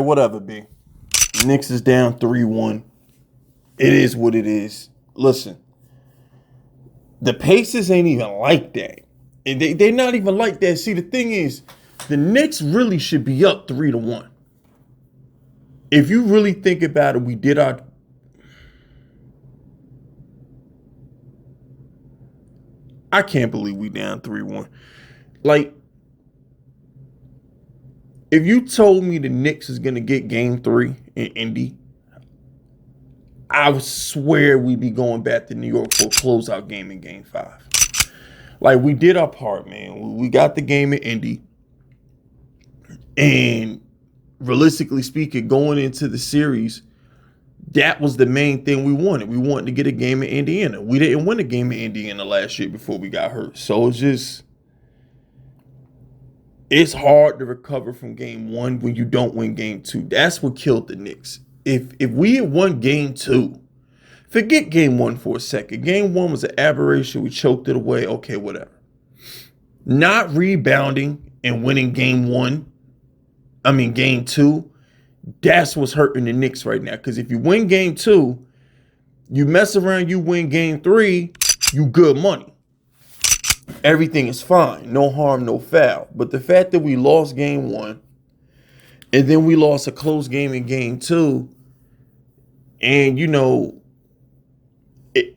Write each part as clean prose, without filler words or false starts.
whatever, B. Knicks is down 3-1. It is what it is. Listen, the Pacers ain't even like that. And they're not even like that. See, the thing is, the Knicks really should be up 3-1. If you really think about it, we did our... I can't believe we down 3-1. Like, if you told me the Knicks is going to get game 3 in Indy, I would swear we'd be going back to New York for a closeout game in game 5. Like, we did our part, man. We got the game in Indy. And realistically speaking, going into the series, that was the main thing we wanted. We wanted to get a game in Indiana. We didn't win a game in Indiana last year before we got hurt. So it's hard to recover from game 1 when you don't win game 2. That's what killed the Knicks. If we had won game 2, forget game 1 for a second. Game 1 was an aberration. We choked it away. Okay, whatever. Not rebounding and winning game 2, that's what's hurting the Knicks right now. Because if you win game 2, you mess around, you win game 3, you good money. Everything is fine. No harm, no foul. But the fact that we lost game 1, and then we lost a close game in game 2, and,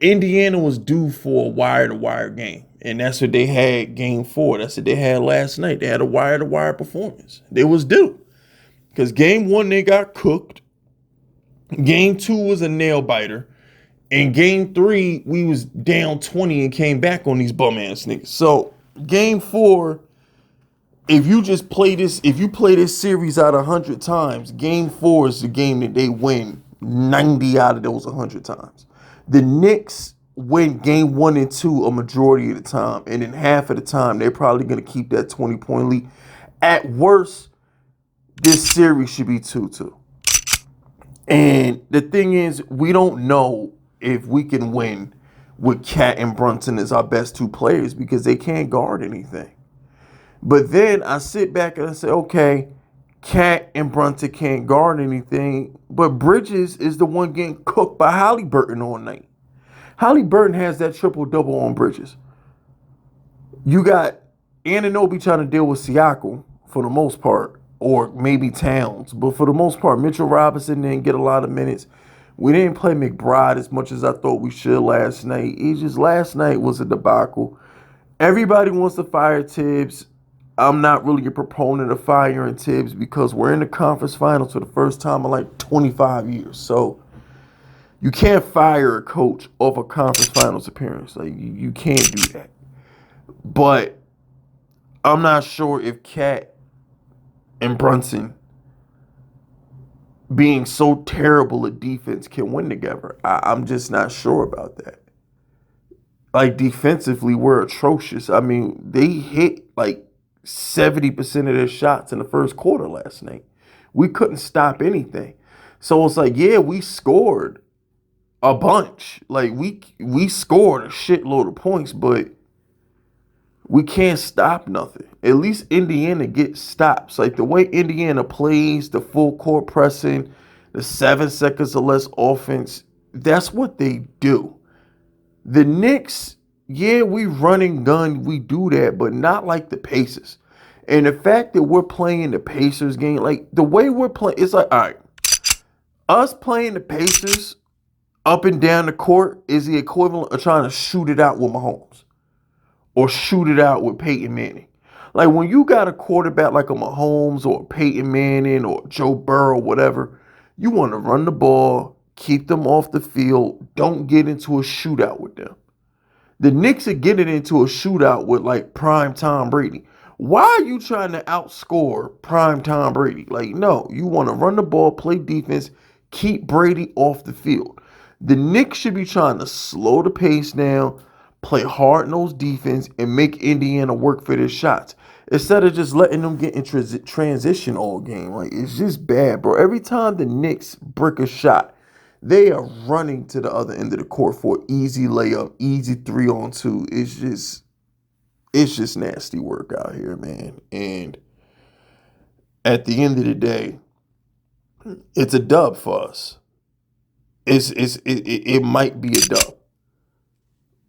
Indiana was due for a wire-to-wire game. And that's what they had game 4. That's what they had last night. They had a wire-to-wire performance. They was due. Because game 1, they got cooked. Game 2 was a nail-biter. And game 3, we was down 20 and came back on these bum-ass niggas. So, game 4, if you play this series out 100 times, game 4 is the game that they win 90 out of those 100 times. The Knicks win game 1 and 2 a majority of the time. And then half of the time, they're probably going to keep that 20-point lead. At worst, this series should be 2-2. And the thing is, we don't know if we can win with Cat and Brunson as our best 2 players because they can't guard anything. But then I sit back and I say, okay, Cat and Brunson can't guard anything, but Bridges is the one getting cooked by Halliburton all night. Halliburton has that triple-double on Bridges. You got Anunoby trying to deal with Siakam for the most part, or maybe Towns. But for the most part, Mitchell Robinson didn't get a lot of minutes. We didn't play McBride as much as I thought we should last night. Last night was a debacle. Everybody wants to fire Tibbs. I'm not really a proponent of firing Tibbs because we're in the conference finals for the first time in like 25 years. So you can't fire a coach off a conference finals appearance. Like you can't do that. But I'm not sure if Cat and Brunson being so terrible at defense can win together. I'm just not sure about that. Like defensively, we're atrocious. I mean, they hit like 70% of their shots in the first quarter last night. We couldn't stop anything. So it's like, yeah, we scored a bunch. Like we scored a shitload of points, but we can't stop nothing. At least Indiana gets stops. Like the way Indiana plays, the full court pressing, the 7 seconds or less offense, that's what they do. The Knicks, yeah, we run and gun, we do that, but not like the Pacers. And the fact that we're playing the Pacers game, like the way we're playing, it's like, all right, us playing the Pacers up and down the court is the equivalent of trying to shoot it out with Mahomes or shoot it out with Peyton Manning. Like when you got a quarterback like a Mahomes or a Peyton Manning or Joe Burrow, whatever, you want to run the ball, keep them off the field, don't get into a shootout with them. The Knicks are getting into a shootout with like prime Tom Brady. Why are you trying to outscore prime Tom Brady? Like, no, you want to run the ball, play defense, keep Brady off the field. The Knicks should be trying to slow the pace down, play hard-nosed defense, and make Indiana work for their shots. Instead of just letting them get in transition all game. Like, it's just bad, bro. Every time the Knicks brick a shot, they are running to the other end of the court for an easy layup, easy 3-on-2. It's just nasty work out here, man. And at the end of the day, It's a dub for us. It might be a dub.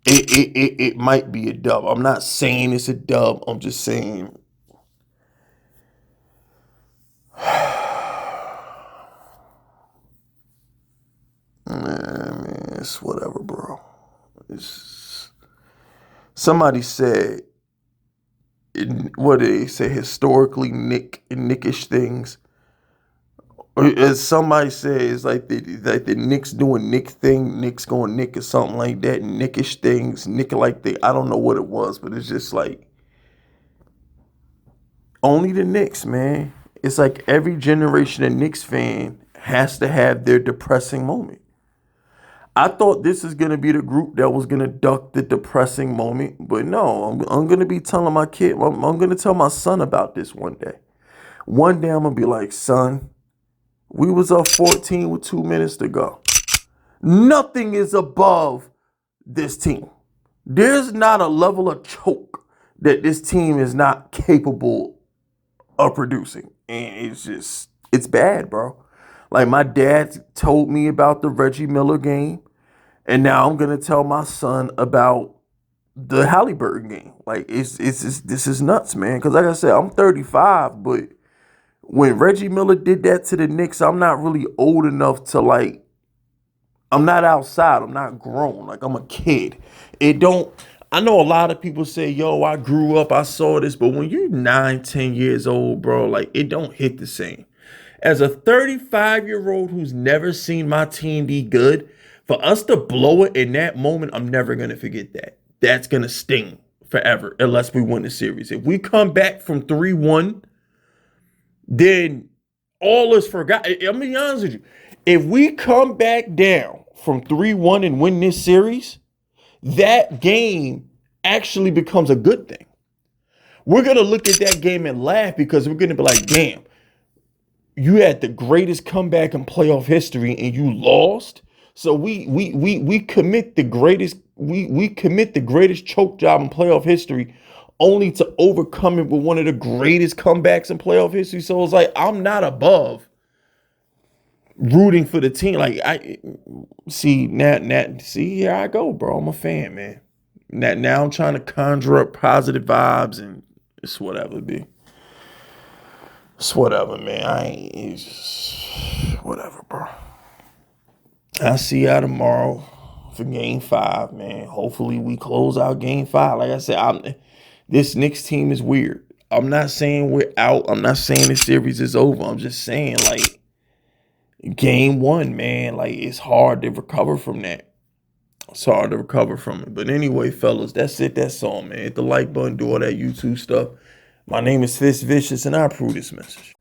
It might be a dub. I'm not saying it's a dub. I'm just saying. Man, it's whatever, bro. It's, somebody said, what did they say? Historically nickish things. Or as somebody says, like the Knicks doing Nick thing, Knicks going Nick or something like that, nickish things, Nick like they. I don't know what it was, but it's just like only the Knicks, man. It's like every generation of Knicks fan has to have their depressing moment. I thought this is gonna be the group that was gonna duck the depressing moment, but no, I'm gonna be telling my kid, I'm gonna tell my son about this one day. One day I'm gonna be like, son, we was up 14 with 2 minutes to go. Nothing is above this team. There's not a level of choke that this team is not capable of producing. And it's bad, bro. Like my dad told me about the Reggie Miller game. And now I'm gonna tell my son about the Halliburton game. Like this is nuts, man. Because like I said, I'm 35, but when Reggie Miller did that to the Knicks, I'm not really old enough to like. I'm not outside. I'm not grown. Like I'm a kid. It don't. I know a lot of people say, "Yo, I grew up. I saw this," but when you're 9, 10 years old, bro, like it don't hit the same. As a 35-year-old who's never seen my team be good, for us to blow it in that moment, I'm never going to forget that. That's going to sting forever unless we win the series. If we come back from 3-1, then all is forgot. I'm going to be honest with you. If we come back down from 3-1 and win this series, that game actually becomes a good thing. We're going to look at that game and laugh because we're going to be like, damn, you had the greatest comeback in playoff history and you lost. So we commit the greatest we commit the greatest choke job in playoff history only to overcome it with one of the greatest comebacks in playoff history. So it's like I'm not above rooting for the team. Like I see see here I go, bro. I'm a fan, man. Now I'm trying to conjure up positive vibes and it's whatever, B. It's whatever, man. It's just whatever, bro. I'll see y'all tomorrow for game 5, man. Hopefully we close out game 5. Like I said, this Knicks team is weird. I'm not saying we're out. I'm not saying the series is over. I'm just saying, like, game 1, man, like, it's hard to recover from that. It's hard to recover from it. But anyway, fellas, that's it. That's all, man. Hit the like button, do all that YouTube stuff. My name is FiskVicious, and I approve this message.